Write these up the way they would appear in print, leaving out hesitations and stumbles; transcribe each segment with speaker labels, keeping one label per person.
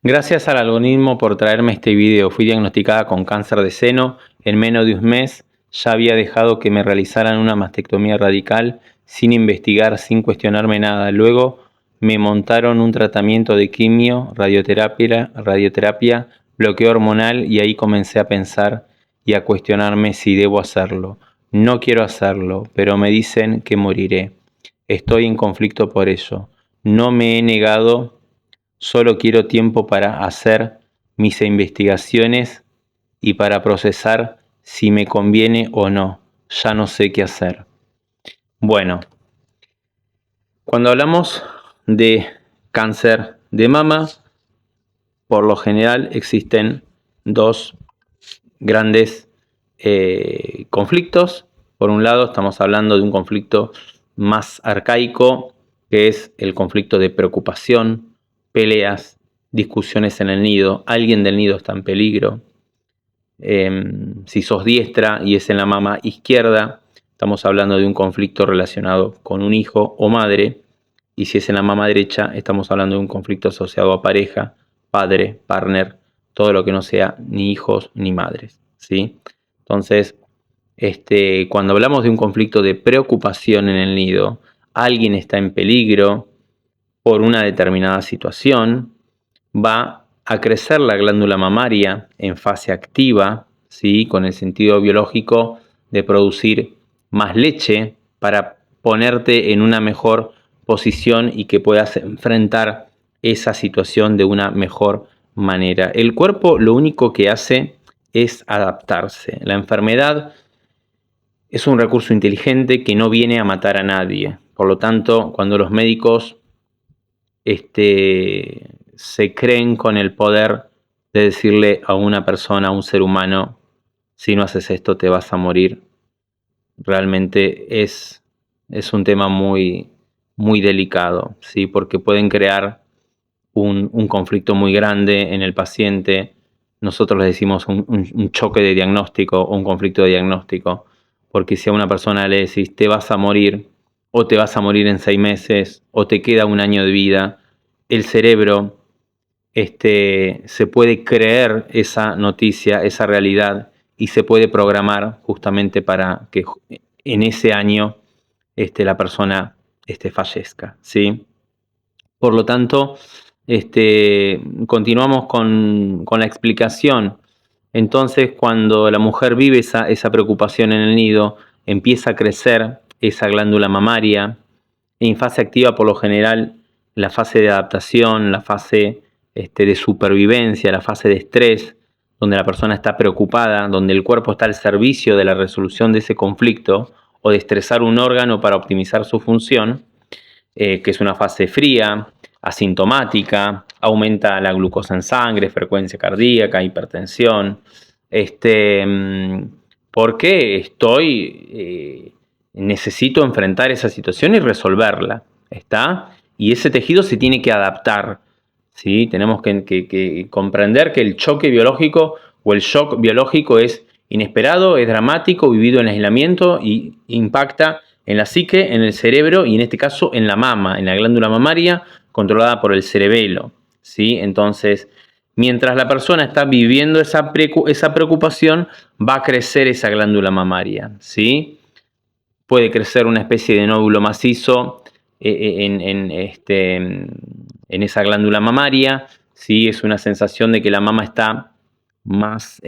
Speaker 1: Gracias al algoritmo por traerme este video. Fui diagnosticada con cáncer de seno. En menos de un mes ya había dejado que me realizaran una mastectomía radical sin investigar, sin cuestionarme nada. Luego me montaron un tratamiento de quimio, radioterapia, bloqueo hormonal y ahí comencé a pensar y a cuestionarme si debo hacerlo. No quiero hacerlo, pero me dicen que moriré. Estoy en conflicto por ello. No me he negado. Solo quiero tiempo para hacer mis investigaciones y para procesar si me conviene o no. Ya no sé qué hacer. Bueno, cuando hablamos de cáncer de mama, por lo general existen dos grandes conflictos. Por un lado, estamos hablando de un conflicto más arcaico, que es el conflicto de preocupación, peleas, discusiones en el nido, alguien del nido está en peligro. Si sos diestra y es en la mama izquierda, estamos hablando de un conflicto relacionado con un hijo o madre, y si es en la mama derecha, estamos hablando de un conflicto asociado a pareja, padre, partner, todo lo que no sea ni hijos ni madres, ¿sí? Entonces, cuando hablamos de un conflicto de preocupación en el nido, alguien está en peligro por una determinada situación, va a crecer la glándula mamaria en fase activa, ¿sí? Con el sentido biológico de producir más leche para ponerte en una mejor posición y que puedas enfrentar esa situación de una mejor manera. El cuerpo lo único que hace es adaptarse. La enfermedad es un recurso inteligente que no viene a matar a nadie. Por lo tanto, cuando los médicos se creen con el poder de decirle a una persona, a un ser humano, si no haces esto te vas a morir, realmente es un tema muy, muy delicado, ¿sí? Porque pueden crear un conflicto muy grande en el paciente. Nosotros le decimos un choque de diagnóstico o un conflicto de diagnóstico, porque si a una persona le decís te vas a morir, o te vas a morir en 6 meses, o te queda un año de vida, el cerebro se puede creer esa noticia, esa realidad, y se puede programar justamente para que en ese año la persona fallezca, ¿sí? Por lo tanto, continuamos con la explicación. Entonces, cuando la mujer vive esa preocupación en el nido, empieza a crecer esa glándula mamaria. En fase activa, por lo general, la fase de adaptación, la fase de supervivencia, la fase de estrés, donde la persona está preocupada, donde el cuerpo está al servicio de la resolución de ese conflicto o de estresar un órgano para optimizar su función, que es una fase fría, asintomática, aumenta la glucosa en sangre, frecuencia cardíaca, hipertensión. Porque necesito enfrentar esa situación y resolverla, ¿está? Y ese tejido se tiene que adaptar, ¿sí? Tenemos que comprender que el choque biológico o el shock biológico es inesperado, es dramático, vivido en aislamiento y impacta en la psique, en el cerebro y en este caso en la mama, en la glándula mamaria controlada por el cerebelo, ¿sí? Entonces, mientras la persona está viviendo esa preocupación, va a crecer esa glándula mamaria, ¿sí? Puede crecer una especie de nódulo macizo en esa glándula mamaria, ¿sí? Es una sensación de que la mama está más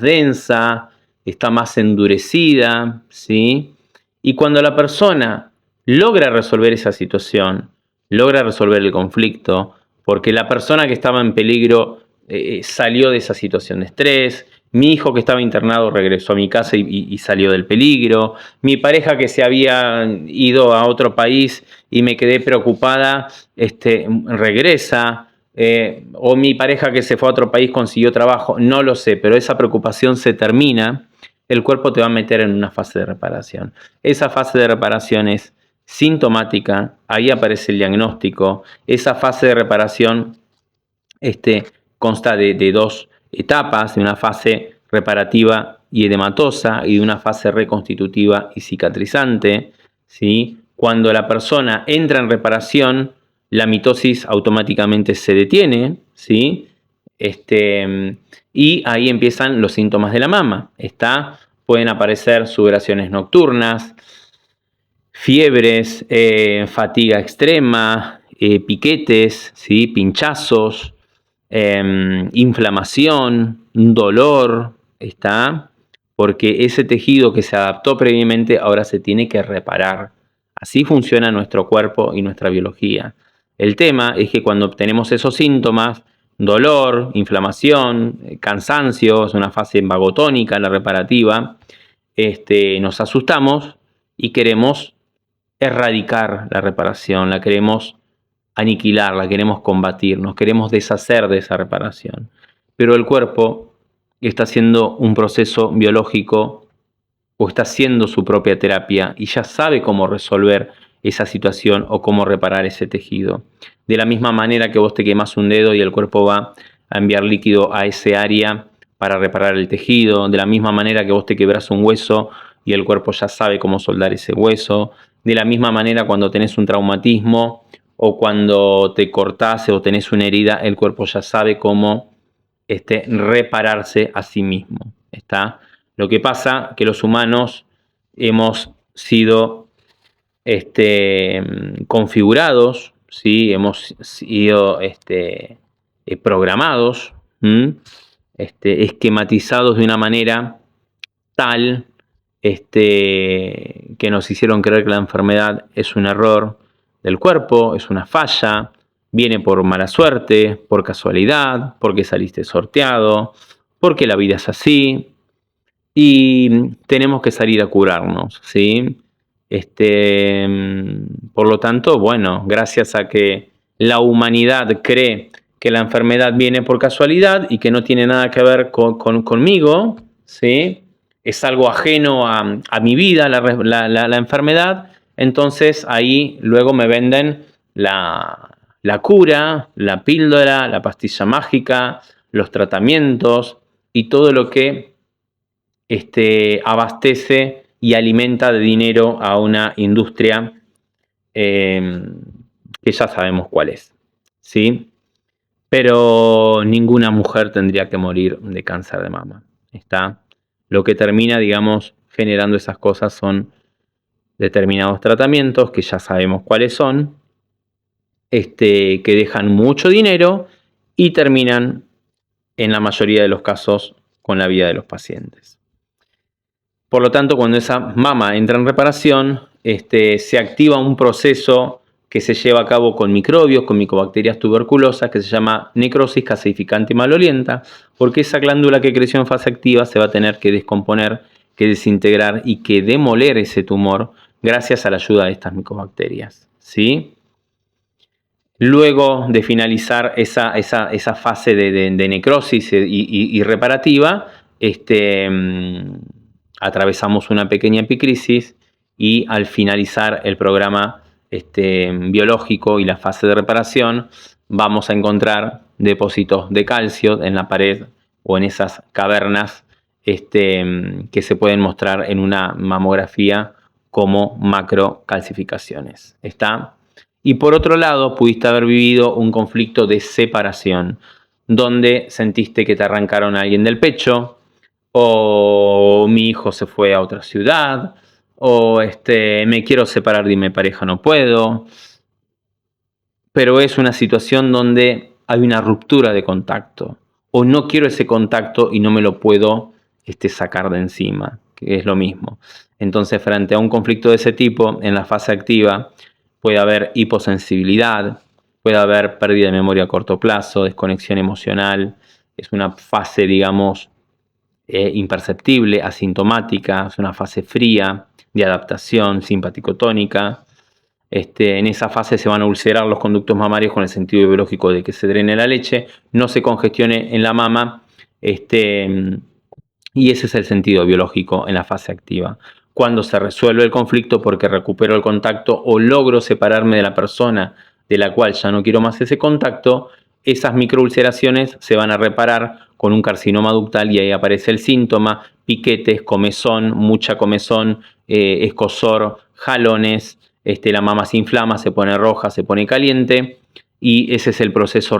Speaker 1: densa, está más endurecida, ¿sí? Y cuando la persona logra resolver esa situación, logra resolver el conflicto, porque la persona que estaba en peligro salió de esa situación de estrés, mi hijo que estaba internado regresó a mi casa y salió del peligro, mi pareja que se había ido a otro país y me quedé preocupada, regresa, o mi pareja que se fue a otro país consiguió trabajo, no lo sé, pero esa preocupación se termina, el cuerpo te va a meter en una fase de reparación. Esa fase de reparación es sintomática, ahí aparece el diagnóstico. Esa fase de reparación consta de dos etapas, de una fase reparativa y edematosa y de una fase reconstitutiva y cicatrizante, ¿sí? Cuando la persona entra en reparación, la mitosis automáticamente se detiene, ¿sí? Y ahí empiezan los síntomas de la mama. Pueden aparecer sudoraciones nocturnas, fiebres, fatiga extrema, piquetes, ¿sí? Pinchazos, inflamación, dolor, porque ese tejido que se adaptó previamente ahora se tiene que reparar. Así funciona nuestro cuerpo y nuestra biología. El tema es que cuando tenemos esos síntomas, dolor, inflamación, cansancio, es una fase vagotónica, la reparativa, nos asustamos y queremos erradicar la reparación, la queremos aniquilar, la queremos combatir, nos queremos deshacer de esa reparación. Pero el cuerpo está haciendo un proceso biológico o está haciendo su propia terapia y ya sabe cómo resolver esa situación o cómo reparar ese tejido. De la misma manera que vos te quemás un dedo y el cuerpo va a enviar líquido a ese área para reparar el tejido, de la misma manera que vos te quebrás un hueso y el cuerpo ya sabe cómo soldar ese hueso, de la misma manera cuando tenés un traumatismo o cuando te cortás o tenés una herida, el cuerpo ya sabe cómo repararse a sí mismo. Lo que pasa que los humanos hemos sido configurados, ¿sí? Hemos sido programados, esquematizados de una manera tal que nos hicieron creer que la enfermedad es un error del cuerpo, es una falla, viene por mala suerte, por casualidad, porque saliste sorteado, porque la vida es así y tenemos que salir a curarnos, ¿sí? Por lo tanto, bueno, gracias a que la humanidad cree que la enfermedad viene por casualidad y que no tiene nada que ver conmigo, ¿sí? Es algo ajeno a mi vida, la enfermedad, entonces ahí luego me venden la cura, la píldora, la pastilla mágica, los tratamientos y todo lo que abastece y alimenta de dinero a una industria que ya sabemos cuál es, ¿sí? Pero ninguna mujer tendría que morir de cáncer de mama. Lo que termina, digamos, generando esas cosas son determinados tratamientos que ya sabemos cuáles son, que dejan mucho dinero y terminan, en la mayoría de los casos, con la vida de los pacientes. Por lo tanto, cuando esa mama entra en reparación, se activa un proceso que se lleva a cabo con microbios, con micobacterias tuberculosas, que se llama necrosis caseificante y malolienta, porque esa glándula que creció en fase activa se va a tener que descomponer, que desintegrar y que demoler ese tumor gracias a la ayuda de estas micobacterias, ¿sí? Luego de finalizar esa fase de necrosis y reparativa, atravesamos una pequeña epicrisis y al finalizar el programa biológico y la fase de reparación, vamos a encontrar depósitos de calcio en la pared o en esas cavernas que se pueden mostrar en una mamografía como macrocalcificaciones. Y por otro lado, pudiste haber vivido un conflicto de separación, donde sentiste que te arrancaron a alguien del pecho, o mi hijo se fue a otra ciudad, o me quiero separar de mi pareja, no puedo. Pero es una situación donde hay una ruptura de contacto, o no quiero ese contacto y no me lo puedo sacar de encima, que es lo mismo. Entonces, frente a un conflicto de ese tipo, en la fase activa, puede haber hiposensibilidad, puede haber pérdida de memoria a corto plazo, desconexión emocional. Es una fase, digamos, imperceptible, asintomática, es una fase fría de adaptación simpaticotónica. En esa fase se van a ulcerar los conductos mamarios con el sentido biológico de que se drene la leche, no se congestione en la mama, y ese es el sentido biológico en la fase activa. Cuando se resuelve el conflicto porque recupero el contacto o logro separarme de la persona de la cual ya no quiero más ese contacto, esas microulceraciones se van a reparar con un carcinoma ductal y ahí aparece el síntoma: piquetes, comezón, mucha comezón, escozor, jalones, la mama se inflama, se pone roja, se pone caliente y ese es el proceso